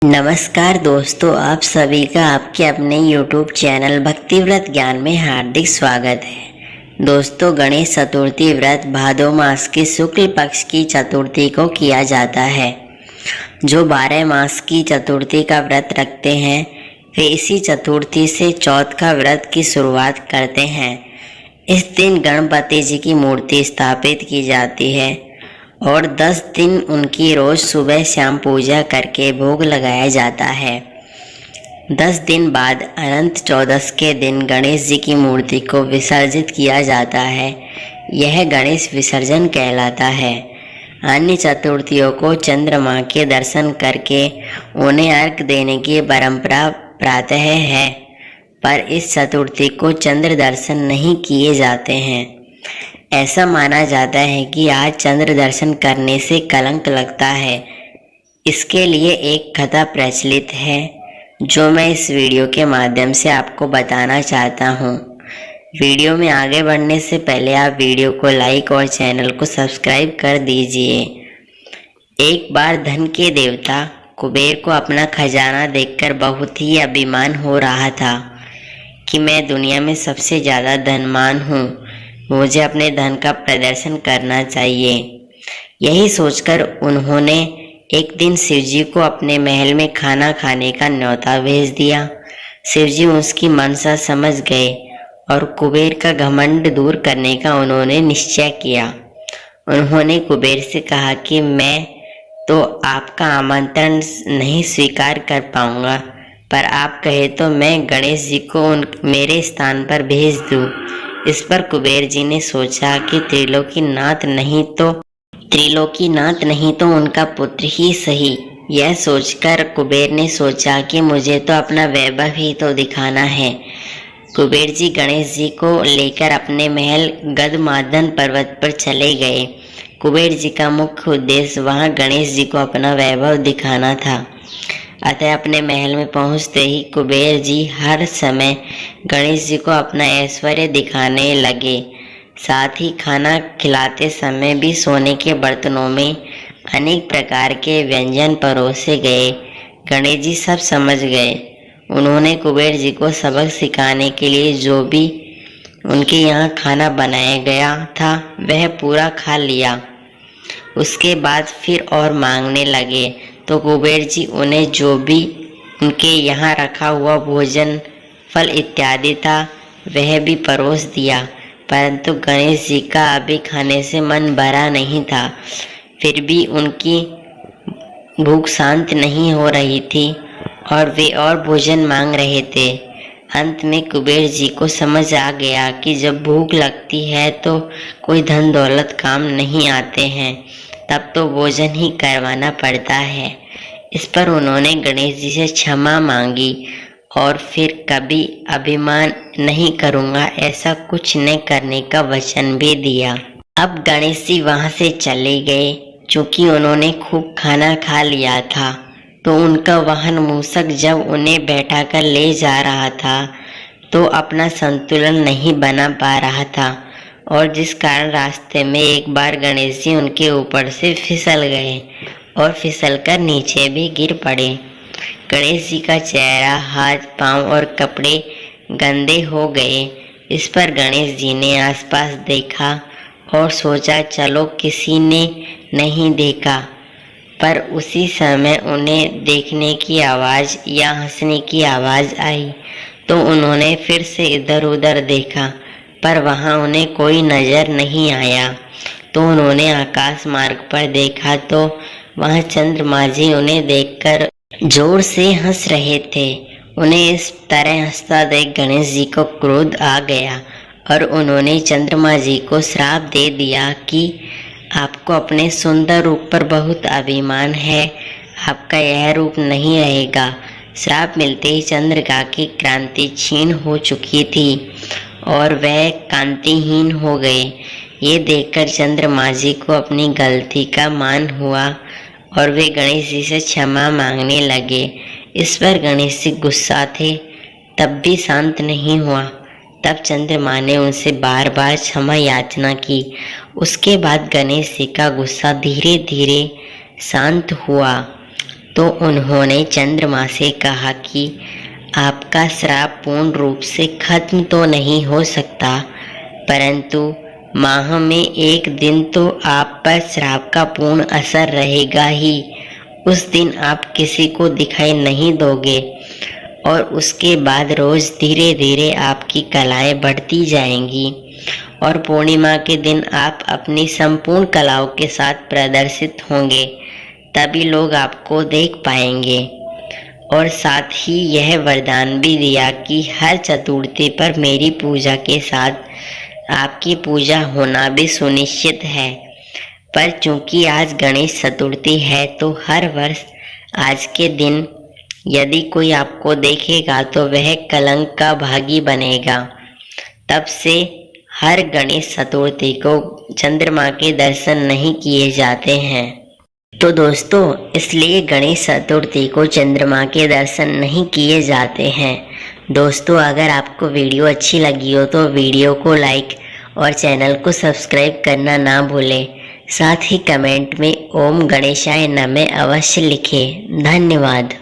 नमस्कार दोस्तों, आप सभी का आपके अपने YouTube चैनल भक्तिव्रत ज्ञान में हार्दिक स्वागत है। दोस्तों, गणेश चतुर्थी व्रत भादो मास की शुक्ल पक्ष की चतुर्थी को किया जाता है। जो 12 मास की चतुर्थी का व्रत रखते हैं वे इसी चतुर्थी से चौथ का व्रत की शुरुआत करते हैं। इस दिन गणपति जी की मूर्ति स्थापित की जाती है और 10 दिन उनकी रोज सुबह शाम पूजा करके भोग लगाया जाता है। 10 दिन बाद अनंत चौदस के दिन गणेश जी की मूर्ति को विसर्जित किया जाता है। यह गणेश विसर्जन कहलाता है। अन्य चतुर्थियों को चंद्रमा के दर्शन करके उन्हें अर्घ देने की परंपरा प्रातः है, पर इस चतुर्थी को चंद्र दर्शन नहीं किए जाते हैं। ऐसा माना जाता है कि आज चंद्र दर्शन करने से कलंक लगता है। इसके लिए एक कथा प्रचलित है जो मैं इस वीडियो के माध्यम से आपको बताना चाहता हूँ। वीडियो में आगे बढ़ने से पहले आप वीडियो को लाइक और चैनल को सब्सक्राइब कर दीजिए। एक बार धन के देवता कुबेर को अपना खजाना देखकर बहुत ही अभिमान हो रहा था कि मैं दुनिया में सबसे ज़्यादा धनवान हूँ, मुझे अपने धन का प्रदर्शन करना चाहिए। यही सोचकर उन्होंने एक दिन शिवजी को अपने महल में खाना खाने का न्योता भेज दिया। शिवजी उसकी मनसा समझ गए और कुबेर का घमंड दूर करने का उन्होंने निश्चय किया। उन्होंने कुबेर से कहा कि मैं तो आपका आमंत्रण नहीं स्वीकार कर पाऊंगा, पर आप कहे तो मैं गणेश जी को मेरे स्थान पर भेज दूं। इस पर कुबेर जी ने सोचा कि त्रिलोकीनाथ नहीं तो उनका पुत्र ही सही। यह सोचकर कुबेर ने सोचा कि मुझे तो अपना वैभव ही तो दिखाना है। कुबेर जी गणेश जी को लेकर अपने महल गदमादन पर्वत पर चले गए। कुबेर जी का मुख्य उद्देश्य वहां गणेश जी को अपना वैभव दिखाना था। अतः अपने महल में पहुंचते ही कुबेर जी हर समय गणेश जी को अपना ऐश्वर्य दिखाने लगे। साथ ही खाना खिलाते समय भी सोने के बर्तनों में अनेक प्रकार के व्यंजन परोसे गए। गणेश जी सब समझ गए। उन्होंने कुबेर जी को सबक सिखाने के लिए जो भी उनके यहाँ खाना बनाया गया था वह पूरा खा लिया। उसके बाद फिर और मांगने लगे तो कुबेर जी उन्हें जो भी उनके यहाँ रखा हुआ भोजन फल इत्यादि था वह भी परोस दिया, परंतु गणेश जी का अभी खाने से मन भरा नहीं था। फिर भी उनकी भूख शांत नहीं हो रही थी और वे और भोजन मांग रहे थे। अंत में कुबेर जी को समझ आ गया कि जब भूख लगती है तो कोई धन दौलत काम नहीं आते हैं, तब तो भोजन ही करवाना पड़ता है। इस पर उन्होंने गणेश जी से क्षमा मांगी और फिर कभी अभिमान नहीं करूँगा ऐसा कुछ न करने का वचन भी दिया। अब गणेश जी वहाँ से चले गए। चूँकि उन्होंने खूब खाना खा लिया था तो उनका वाहन मूषक जब उन्हें बैठाकर ले जा रहा था तो अपना संतुलन नहीं बना पा रहा था और जिस कारण रास्ते में एक बार गणेश जी उनके ऊपर से फिसल गए और फिसलकर नीचे भी गिर पड़े। गणेश जी का चेहरा, हाथ, पांव और कपड़े गंदे हो गए। इस पर गणेश जी ने आसपास देखा और सोचा चलो किसी ने नहीं देखा, पर उसी समय उन्हें देखने की आवाज़ या हंसने की आवाज़ आई तो उन्होंने फिर से इधर उधर देखा, पर वहाँ उन्हें कोई नज़र नहीं आया। तो उन्होंने आकाश मार्ग पर देखा तो वहाँ चंद्रमा जी उन्हें देखकर जोर से हंस रहे थे। उन्हें इस तरह हंसता देख गणेश जी को क्रोध आ गया और उन्होंने चंद्रमा जी को श्राप दे दिया कि आपको अपने सुंदर रूप पर बहुत अभिमान है, आपका यह रूप नहीं रहेगा। श्राप मिलते ही चंद्रिका की क्रांति क्षीण हो चुकी थी और वह कांतिहीन हो गए। ये देखकर चंद्रमा जी को अपनी गलती का मान हुआ और वे गणेश जी से क्षमा मांगने लगे। इस पर गणेश जी गुस्सा थे तब भी शांत नहीं हुआ। तब चंद्रमा ने उनसे बार बार क्षमा याचना की। उसके बाद गणेश जी का गुस्सा धीरे धीरे शांत हुआ तो तो उन्होंने चंद्रमा से कहा कि आपका श्राप पूर्ण रूप से खत्म तो नहीं हो सकता, परंतु माह में एक दिन तो आप पर श्राप का पूर्ण असर रहेगा ही। उस दिन आप किसी को दिखाई नहीं दोगे और उसके बाद रोज धीरे धीरे आपकी कलाएं बढ़ती जाएंगी और पूर्णिमा के दिन आप अपनी संपूर्ण कलाओं के साथ प्रदर्शित होंगे, तभी लोग आपको देख पाएंगे। और साथ ही यह वरदान भी दिया कि हर चतुर्थी पर मेरी पूजा के साथ आपकी पूजा होना भी सुनिश्चित है। पर चूंकि आज गणेश चतुर्थी है तो हर वर्ष आज के दिन यदि कोई आपको देखेगा तो वह कलंक का भागी बनेगा। तब से हर गणेश चतुर्थी को चंद्रमा के दर्शन नहीं किए जाते हैं। तो दोस्तों, इसलिए गणेश चतुर्थी को चंद्रमा के दर्शन नहीं किए जाते हैं। दोस्तों, अगर आपको वीडियो अच्छी लगी हो तो वीडियो को लाइक और चैनल को सब्सक्राइब करना ना भूलें। साथ ही कमेंट में ओम गणेशाय नमः अवश्य लिखें। धन्यवाद।